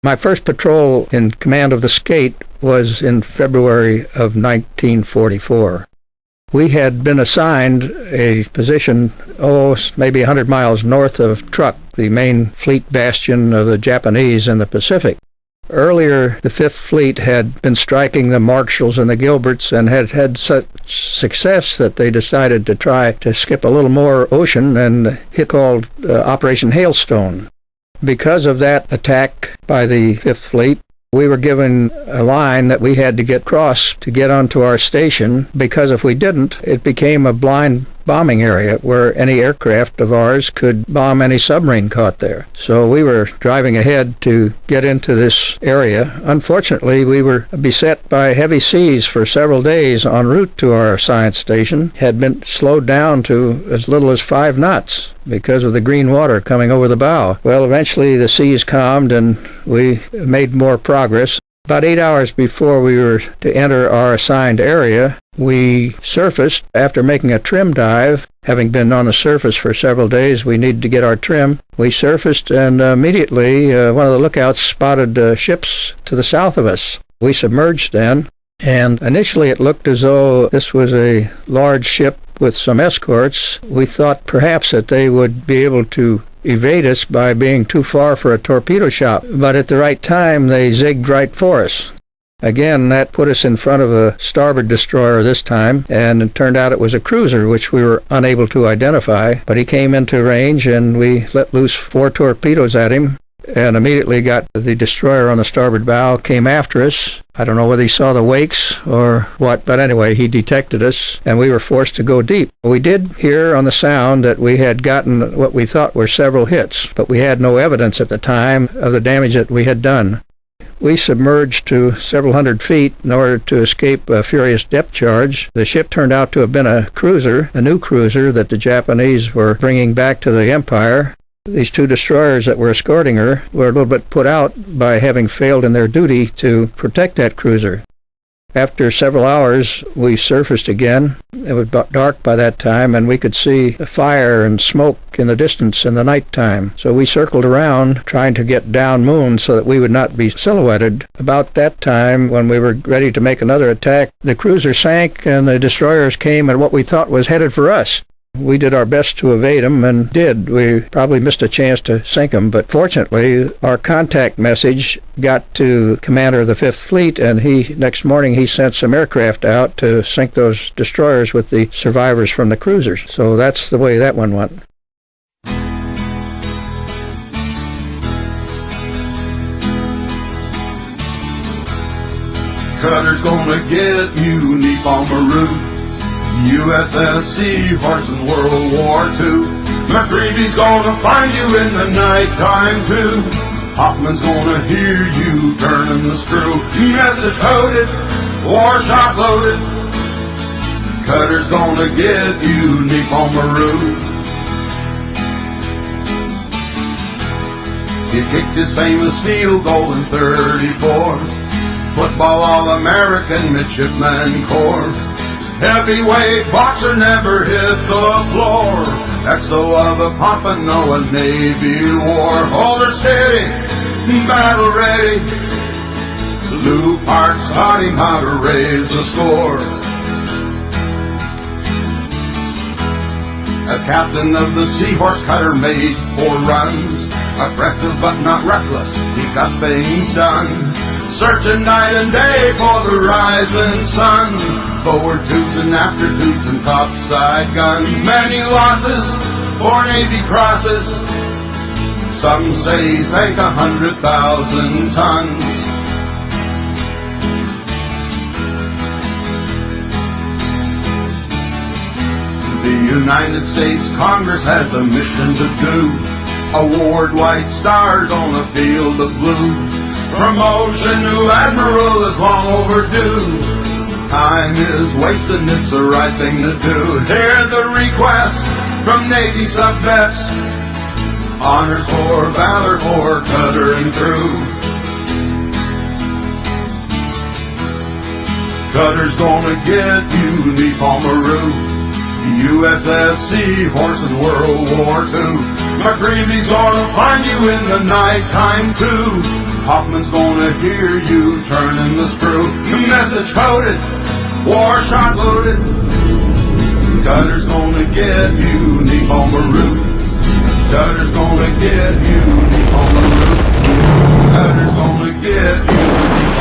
My first patrol in command of the skate was in February of 1944. We had been assigned a position, maybe 100 miles north of Truk, the main fleet bastion of the Japanese in the Pacific. Earlier, the Fifth Fleet had been striking the Marshalls and the Gilberts and had had such success that they decided to try to skip a little more ocean and hit called Operation Hailstone. Because of that attack by the Fifth Fleet, we were given a line that we had to get across to get onto our station, because if we didn't, it became a blind bombing area where any aircraft of ours could bomb any submarine caught there. So we were driving ahead to get into this area. Unfortunately, we were beset by heavy seas for several days en route to our science station, had been slowed down to as little as 5 knots because of the green water coming over the bow. Well, eventually the seas calmed and we made more progress. About 8 hours before we were to enter our assigned area, we surfaced after making a trim dive. Having been on the surface for several days, we needed to get our trim. We surfaced, and immediately one of the lookouts spotted ships to the south of us. We submerged then, and initially it looked as though this was a large ship with some escorts. We thought perhaps that they would be able to evade us by being too far for a torpedo shot, but at the right time they zigged right for us. Again, that put us in front of a starboard destroyer this time, and it turned out it was a cruiser, which we were unable to identify, but he came into range and we let loose 4 torpedoes at him, and immediately got the destroyer on the starboard bow, came after us. I don't know whether he saw the wakes or what, but anyway, he detected us, and we were forced to go deep. We did hear on the sound that we had gotten what we thought were several hits, but we had no evidence at the time of the damage that we had done. We submerged to several hundred feet in order to escape a furious depth charge. The ship turned out to have been a cruiser, a new cruiser that the Japanese were bringing back to the Empire. These 2 destroyers that were escorting her were a little bit put out by having failed in their duty to protect that cruiser. After several hours, we surfaced again. It was dark by that time, and we could see fire and smoke in the distance in the night time. So we circled around, trying to get down moon so that we would not be silhouetted. About that time, when we were ready to make another attack, the cruiser sank, and the destroyers came at what we thought was headed for us. We did our best to evade them, and did. We probably missed a chance to sink them, but fortunately our contact message got to commander of the Fifth Fleet, and next morning he sent some aircraft out to sink those destroyers with the survivors from the cruisers. So that's the way that one went. Cutter's gonna get you, neap on Maroon. USS Seahorse in World War II. McCreevy's gonna find you in the nighttime too. Hoffman's gonna hear you turning the screw. Message coded, war shot loaded. Cutter's gonna get you, neap on Maroon. He kicked his famous field goal in 34. Football All-American Midshipman Corps. Heavyweight boxer never hit the floor. XO of a Pompano Navy war. Hold her steady, battle ready. Lou Parks taught him how to raise the score. As captain of the Seahorse, Cutter made 4 runs. Aggressive but not reckless, he got things done. Searching night and day for the rising sun. Forward tubes and after tubes and topside guns. Many losses, 4 Navy crosses. Some say he sank 100,000 tons. The United States Congress has a mission to do. Award white stars on a field of blue. Promotion to Admiral is long overdue. Time is wasting, it's the right thing to do. Hear the request from Navy sub-vets. Honors for valor for Cutter and crew. Cutter's gonna get you, neap on Maroon. USS Seahorse in World War II. McCreevy's gonna find you in the nighttime too. Hoffman's gonna hear you turning the screw. Your message coded, war shot loaded. Cutter's gonna get you, knee on the roof. Cutter's gonna get you, knee on the roof. Cutter's gonna get you.